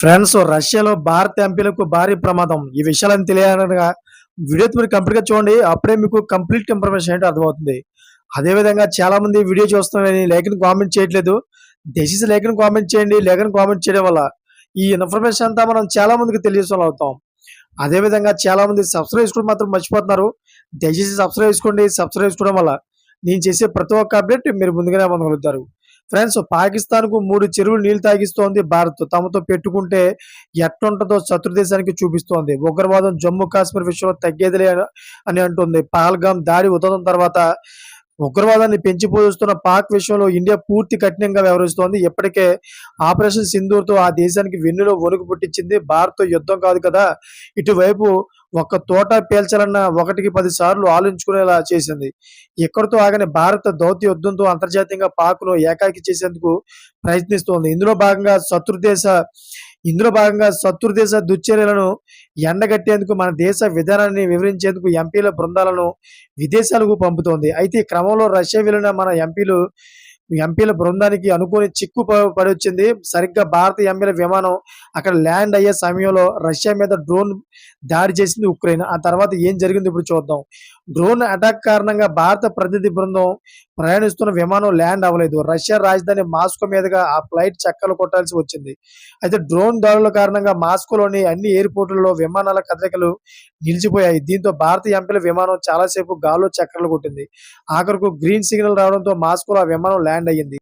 France, రష్యాలో భారత ఎంపీలకు భారీ ప్రమాదం. ఈ విషయాలను తెలియాలనగా వీడియో మీరు కంప్లీట్‌గా చూడండి. అప్పుడే మీకు కంప్లీట్ ఇన్ఫర్మేషన్ ఏంటో అర్థమవుతుంది. అదే విధంగా చాలామంది వీడియో చూస్తున్నారని లైక్‌ని కామెంట్ చేయట్లేదు. దయచేసి లైక్‌ని కామెంట్ చేయండి. లైక్‌ని కామెంట్ చేయడం వల్ల ఈ ఇన్ఫర్మేషన్ అంతా మనం చాలా మందికి తెలియజేసేవాళ్ళం అవుతాం. అదే విధంగా చాలామంది సబ్స్క్రైబ్ చేసుకోవడం మాత్రం మర్చిపోతున్నారు. దయచేసి సబ్స్క్రైబ్ చేసుకోండి. సబ్స్క్రైబ్ చేసుకోవడం వల్ల నేను చేసే ప్రతి ఒక్క అప్డేట్ మీరు ముందుగానే పొందగలుగుతారు. ఫ్రెండ్స్, పాకిస్తాన్‌కు 3 చెరువులు నీళ్లు తాగిస్తోంది భారత్. తమతో పెట్టుకుంటే ఎట్టుంటదో శత్రు దేశానికి చూపిస్తోంది. ఉగ్రవాదం జమ్మూ కాశ్మీర్ విషయంలో తగ్గేదిలే అని అంటుంది. పహల్గామ్ దాడి ఉదంతం తర్వాత ఉగ్రవాదాన్ని పెంచి పోషిస్తున్న పాక్ విషయంలో ఇండియా పూర్తి కఠినంగా వ్యవహరిస్తోంది. ఇప్పటికే ఆపరేషన్ సింధూర్‌తో ఆ దేశానికి వెన్నులో వణుకు పుట్టించింది. భారత్‌తో యుద్ధం కాదు కదా! ఇటువైపు ఒక్క తోట పేల్చాలన్న ఒకటికి 10 సార్లు ఆలోచించుకునేలా చేసింది. ఇక్కడితో ఆగని భారత్ దౌత్య యుద్ధంతో అంతర్జాతీయంగా పాక్‌ను ఏకాకి చేసేందుకు ప్రయత్నిస్తోంది. ఇందులో భాగంగా శత్రు దేశ దుశ్చర్యలను ఎండగట్టేందుకు మన దేశ విధానాన్ని వివరించేందుకు ఎంపీల బృందాలను విదేశాలకు పంపుతోంది. అయితే ఈ క్రమంలో రష్యా వెళ్లిన మన ఎంపీల బృందానికి అనుకోని చిక్కు పడొచ్చింది. సరిగ్గా భారత ఎంపీల విమానం అక్కడ ల్యాండ్ అయ్యే సమయంలో రష్యా మీద డ్రోన్ దాడి చేసింది ఉక్రెయిన్. ఆ తర్వాత ఏం జరిగిందో ఇప్పుడు చూద్దాం. డ్రోన్ అటాక్ కారణంగా భారత ప్రతినిధి బృందం ప్రయాణిస్తున్న విమానం ల్యాండ్ అవ్వలేదు. రష్యా రాజధాని మాస్కో మీదుగా ఆ ఫ్లైట్ చక్కలు కొట్టాల్సి వచ్చింది. అయితే డ్రోన్ దాడుల కారణంగా మాస్కోలోని అన్ని ఎయిర్‌పోర్టుల్లో విమానాల కదలికలు నిలిచిపోయాయి. దీంతో భారత ఎంపీల విమానం చాలాసేపు గాల్లో చక్కర్లు కొట్టింది. ఆఖరుకు గ్రీన్ సిగ్నల్ రావడంతో మాస్కోలో ఆ విమానం ల్యాండ్ అయ్యింది.